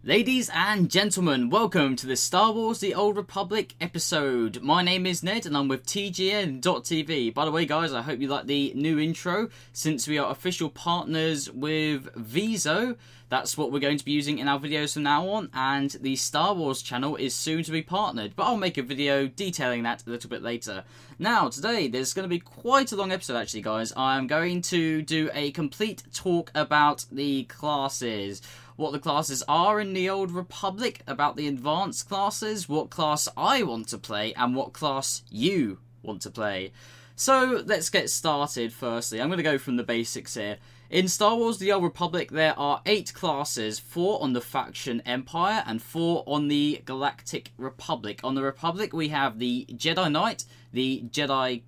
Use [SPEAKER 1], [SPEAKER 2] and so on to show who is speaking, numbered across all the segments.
[SPEAKER 1] Ladies and gentlemen, welcome to the Star Wars The Old Republic episode. My name is Ned and I'm with TGN.TV. By the way guys, I hope you like the new intro. Since we are official partners with Viso, that's what we're going to be using in our videos from now on, and the Star Wars channel is soon to be partnered, but I'll make a video detailing that a little bit later. Now, today, there's going to be quite a long episode actually guys. I'm going to do a complete talk about the classes. What the classes are in the Old Republic, about the advanced classes, what class I want to play, and what class you want to play. So, let's get started firstly. I'm going to go from the basics here. In Star Wars The Old Republic, there are 8 classes, 4 on the faction Empire and 4 on the Galactic Republic. On the Republic, we have the Jedi Knight, the Jedi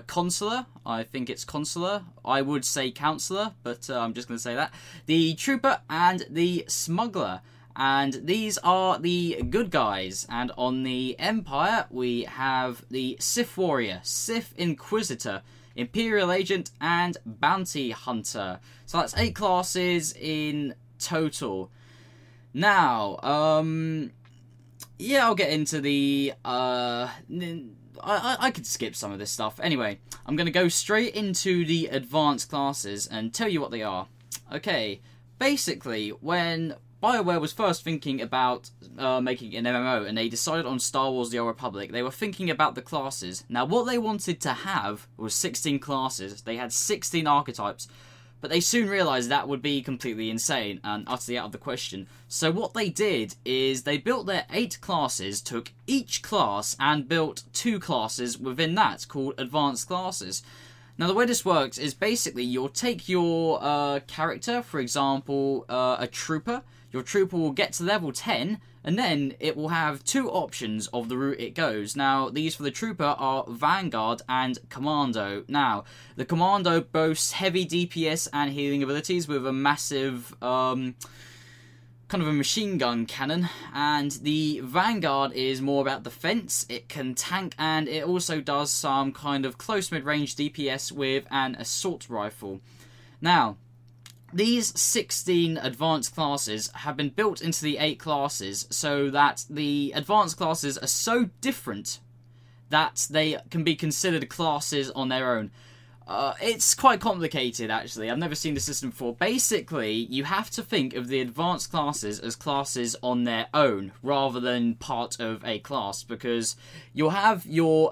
[SPEAKER 1] Consular, I think it's Consular, I would say Counselor, but I'm just going to say that, the Trooper and the Smuggler. And these are the good guys. And on the Empire, we have the Sith Warrior, Sith Inquisitor, Imperial Agent, and Bounty Hunter. So that's 8 classes in total. Now, yeah, I'll get into the, I could skip some of this stuff. Anyway, I'm going to go straight into the advanced classes and tell you what they are. Okay, basically, when BioWare was first thinking about making an MMO and they decided on Star Wars The Old Republic, they were thinking about the classes. Now, what they wanted to have was 16 classes. They had 16 archetypes, but they soon realised that would be completely insane and utterly out of the question. So what they did is they built their 8 classes, took each class and built 2 classes within that called advanced classes. Now the way this works is basically you'll take your character, for example a trooper. Your trooper will get to level 10 and then it will have 2 options of the route it goes. Now these for the trooper are Vanguard and Commando. Now the Commando boasts heavy DPS and healing abilities with a massive kind of a machine gun cannon, and the Vanguard is more about defense. It can tank and it also does some kind of close mid-range DPS with an assault rifle. Now these 16 advanced classes have been built into the 8 classes so that the advanced classes are so different that they can be considered classes on their own. It's quite complicated actually, I've never seen the system before. Basically, you have to think of the advanced classes as classes on their own rather than part of a class, because you'll have your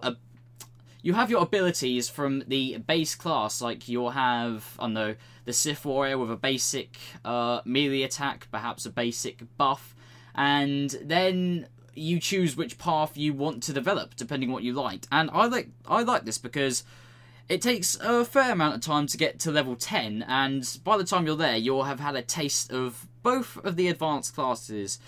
[SPEAKER 1] abilities from the base class, like you'll have, I don't know, the Sith Warrior with a basic melee attack, perhaps a basic buff, and then you choose which path you want to develop, depending on what you like. And I like this because it takes a fair amount of time to get to level 10, and by the time you're there, you'll have had a taste of both of the advanced classes.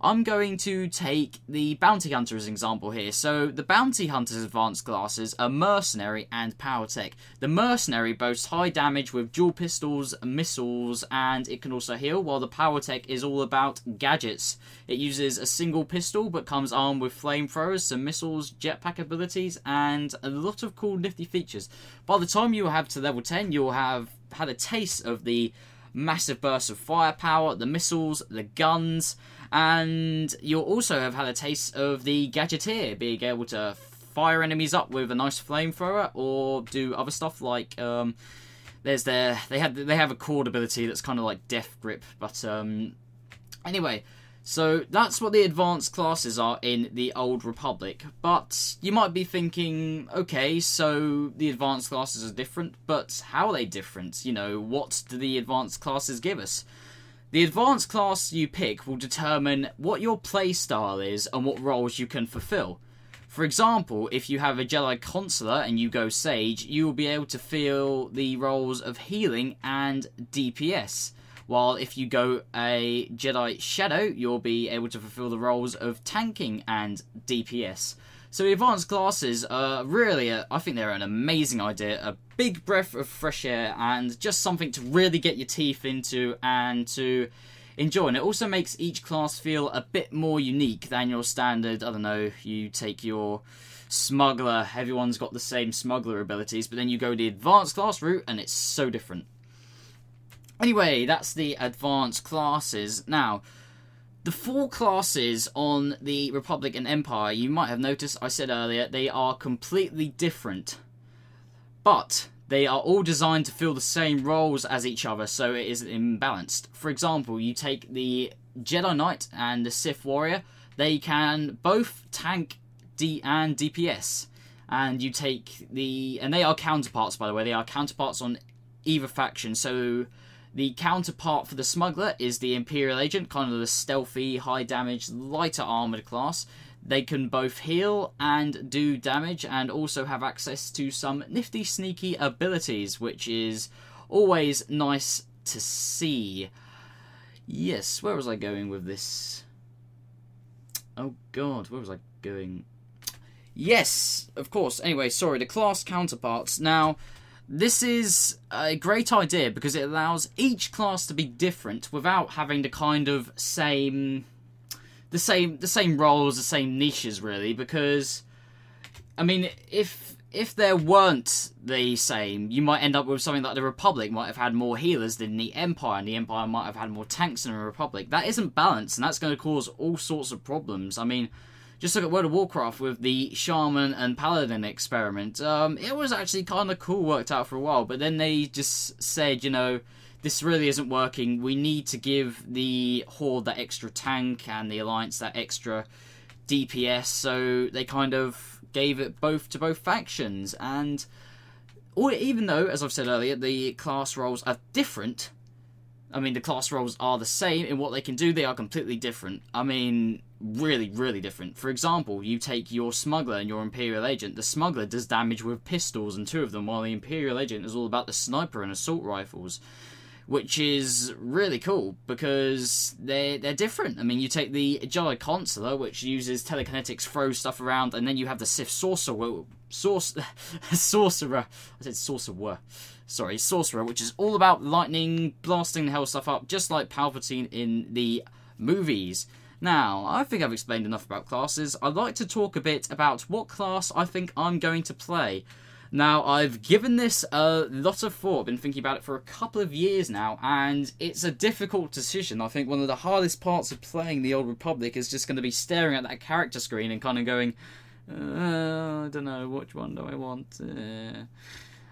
[SPEAKER 1] I'm going to take the Bounty Hunter as an example here. So the Bounty Hunter's advanced classes are Mercenary and Power Tech. The Mercenary boasts high damage with dual pistols, missiles, and it can also heal, while the Power Tech is all about gadgets. It uses a single pistol but comes armed with flamethrowers, some missiles, jetpack abilities, and a lot of cool nifty features. By the time you have to level 10, you'll have had a taste of the massive bursts of firepower, the missiles, the guns, and you'll also have had a taste of the Gadgeteer, being able to fire enemies up with a nice flamethrower or do other stuff like they have a cord ability that's kind of like Death Grip, but anyway. So that's what the advanced classes are in the Old Republic. But you might be thinking, okay, so the advanced classes are different, but how are they different? You know, what do the advanced classes give us? The advanced class you pick will determine what your playstyle is and what roles you can fulfill. For example, if you have a Jedi Consular and you go Sage, you will be able to fill the roles of healing and DPS. While if you go a Jedi Shadow, you'll be able to fulfill the roles of tanking and DPS. So the advanced classes are really, I think they're an amazing idea, a big breath of fresh air, and just something to really get your teeth into and to enjoy. And it also makes each class feel a bit more unique than your standard, I don't know, you take your Smuggler, everyone's got the same Smuggler abilities, but then you go the advanced class route and it's so different. Anyway, that's the advanced classes. Now, the 4 classes on the Republic and Empire, you might have noticed, I said earlier, they are completely different. But they are all designed to fill the same roles as each other, so it isn't imbalanced. For example, you take the Jedi Knight and the Sith Warrior, they can both tank and DPS. And you take and they are counterparts, by the way, they are counterparts on either faction. So the counterpart for the Smuggler is the Imperial Agent, kind of the stealthy, high damage, lighter armoured class. They can both heal and do damage, and also have access to some nifty, sneaky abilities, which is always nice to see. Yes, where was I going with this? Oh god, where was I going? Yes, of course. Anyway, sorry, the class counterparts. Now, this is a great idea because it allows each class to be different without having the kind of the same roles, the same niches, really. Because, I mean, if there weren't the same, you might end up with something like the Republic might have had more healers than the Empire, and the Empire might have had more tanks than the Republic. That isn't balanced, and that's going to cause all sorts of problems. I mean, just look at World of Warcraft with the Shaman and Paladin experiment. It was actually kind of cool, worked out for a while, but then they just said, you know, this really isn't working. We need to give the Horde that extra tank and the Alliance that extra DPS, so they kind of gave it both to both factions. And even though, as I've said earlier, the class roles are different, I mean, the class roles are the same in what they can do, they are completely different. I mean, really, really different. For example, you take your Smuggler and your Imperial Agent. The Smuggler does damage with pistols and 2 of them, while the Imperial Agent is all about the sniper and assault rifles. Which is really cool, because they're different. I mean, you take the Jedi Consular, which uses telekinetics, throws stuff around, and then you have the Sith Sorcerer. Sorcerer. I said Sorcerer. Sorry, Sorcerer, which is all about lightning, blasting the hell stuff up, just like Palpatine in the movies. Now, I think I've explained enough about classes. I'd like to talk a bit about what class I think I'm going to play. Now, I've given this a lot of thought, I've been thinking about it for a couple of years now, and it's a difficult decision. I think one of the hardest parts of playing the Old Republic is just going to be staring at that character screen and kind of going, I don't know, which one do I want?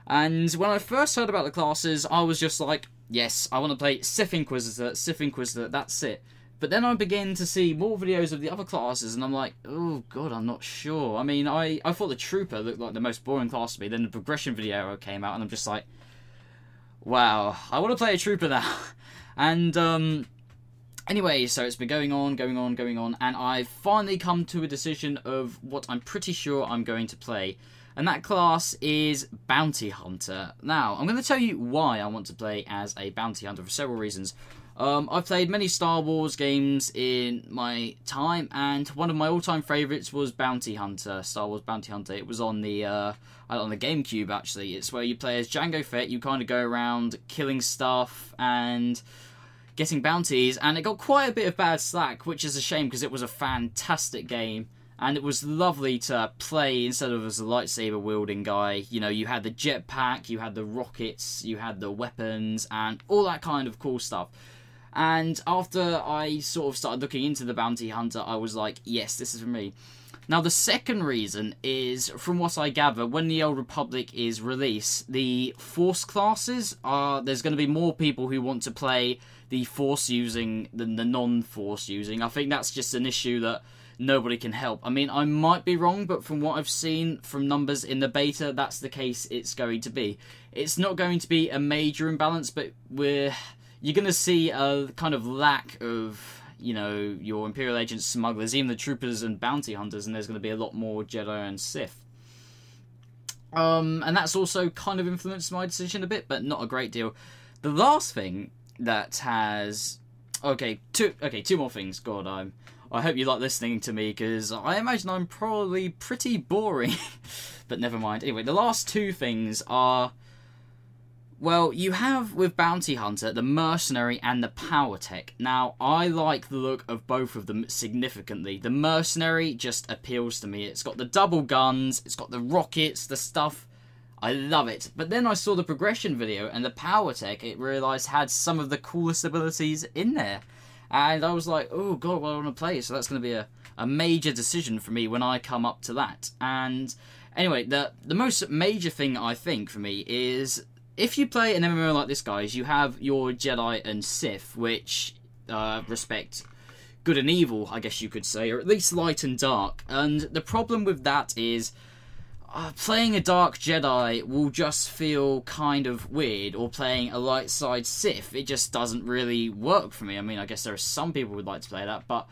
[SPEAKER 1] And when I first heard about the classes, I was just like, yes, I want to play Sith Inquisitor, that's it. But then I began to see more videos of the other classes, and I'm like, oh god, I'm not sure. I mean, I thought the Trooper looked like the most boring class to me. Then the progression video came out, and I'm just like, wow, I want to play a Trooper now. And anyway, so it's been going on, and I've finally come to a decision of what I'm pretty sure I'm going to play. And that class is Bounty Hunter. Now, I'm going to tell you why I want to play as a Bounty Hunter for several reasons. I've played many Star Wars games in my time, and one of my all-time favourites was Bounty Hunter, Star Wars Bounty Hunter. It was on the GameCube, actually. It's where you play as Jango Fett, you kind of go around killing stuff and getting bounties, and it got quite a bit of bad slack, which is a shame because it was a fantastic game. And it was lovely to play instead of as a lightsaber-wielding guy. You know, you had the jetpack, you had the rockets, you had the weapons, and all that kind of cool stuff. And after I sort of started looking into the Bounty Hunter, I was like, yes, this is for me. Now, the second reason is, from what I gather, when the Old Republic is released, the Force classes there's going to be more people who want to play the Force using than the non-Force using. I think that's just an issue that nobody can help. I mean, I might be wrong, but from what I've seen from numbers in the beta, that's the case it's going to be. It's not going to be a major imbalance, but you're going to see a kind of lack of, you know, your Imperial Agents, Smugglers, even the Troopers and Bounty Hunters, and there's going to be a lot more Jedi and Sith. And that's also kind of influenced my decision a bit, but not a great deal. The last thing that has... two more things. God, I hope you like listening to me, because I imagine I'm probably pretty boring. But never mind. Anyway, the last 2 things are... Well, you have, with Bounty Hunter, the Mercenary and the Power Tech. Now, I like the look of both of them significantly. The Mercenary just appeals to me. It's got the double guns, it's got the rockets, the stuff. I love it. But then I saw the progression video and the power tech, it realised had some of the coolest abilities in there. And I was like, oh god, what I want to play. So that's going to be a major decision for me when I come up to that. And anyway, the most major thing I think for me is, if you play an MMO like this, guys, you have your Jedi and Sith, which respect good and evil, I guess you could say, or at least light and dark. And the problem with that is, playing a Dark Jedi will just feel kind of weird, or playing a light side Sith, it just doesn't really work for me. I mean, I guess there are some people who would like to play that, but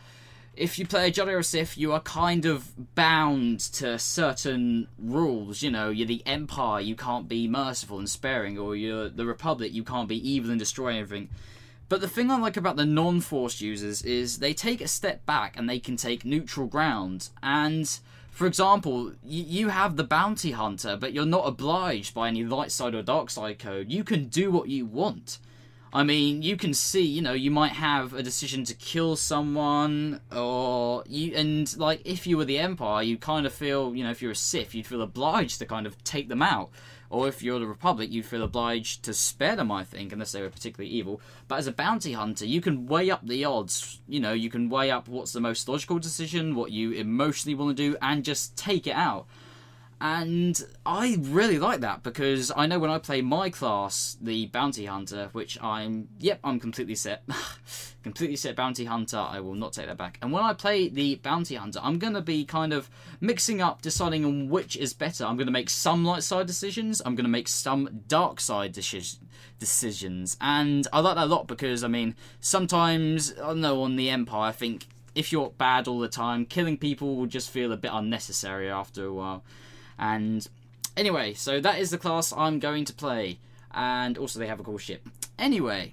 [SPEAKER 1] if you play a Jedi or a Sith, you are kind of bound to certain rules. You know, you're the Empire, you can't be merciful and sparing, or you're the Republic, you can't be evil and destroy everything. But the thing I like about the non-Force users is they take a step back and they can take neutral ground. And for example, you have the bounty hunter, but you're not obliged by any light side or dark side code. You can do what you want. I mean, you can see, you know, you might have a decision to kill someone, or and like, if you were the Empire, you kind of feel, you know, if you're a Sith, you'd feel obliged to kind of take them out. Or if you're the Republic, you'd feel obliged to spare them, I think, unless they were particularly evil. But as a bounty hunter, you can weigh up the odds. You know, you can weigh up what's the most logical decision, what you emotionally want to do, and just take it out. And I really like that, because I know when I play my class, the Bounty Hunter, which I'm completely set. Completely set Bounty Hunter, I will not take that back. And when I play the Bounty Hunter, I'm going to be kind of mixing up, deciding on which is better. I'm going to make some light side decisions, I'm going to make some dark side decisions. And I like that a lot, because, I mean, sometimes, I don't know, on the Empire, I think if you're bad all the time, killing people will just feel a bit unnecessary after a while. And anyway, so that is the class I'm going to play. And also they have a cool ship. Anyway,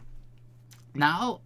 [SPEAKER 1] now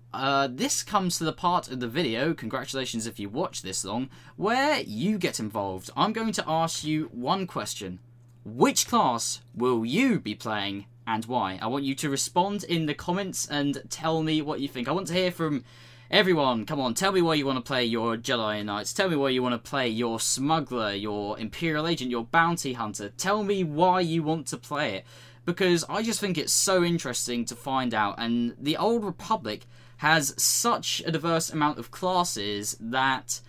[SPEAKER 1] this comes to the part of the video, congratulations if you watch this long, where you get involved. I'm going to ask you one question. Which class will you be playing and why? I want you to respond in the comments and tell me what you think. I want to hear from everyone. Come on, tell me why you want to play your Jedi Knights. Tell me why you want to play your Smuggler, your Imperial Agent, your Bounty Hunter. Tell me why you want to play it. Because I just think it's so interesting to find out. And the Old Republic has such a diverse amount of classes that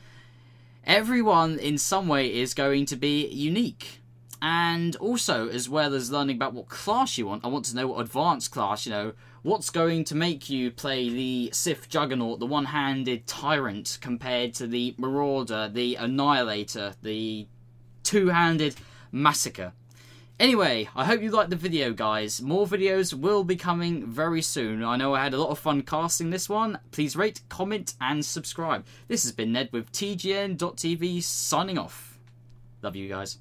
[SPEAKER 1] everyone in some way is going to be unique. And also, as well as learning about what class you want, I want to know what advanced class, you know, what's going to make you play the Sith Juggernaut, the one-handed tyrant, compared to the Marauder, the Annihilator, the two-handed massacre. Anyway, I hope you liked the video, guys. More videos will be coming very soon. I know I had a lot of fun casting this one. Please rate, comment, and subscribe. This has been Ned with TGN.TV signing off. Love you guys.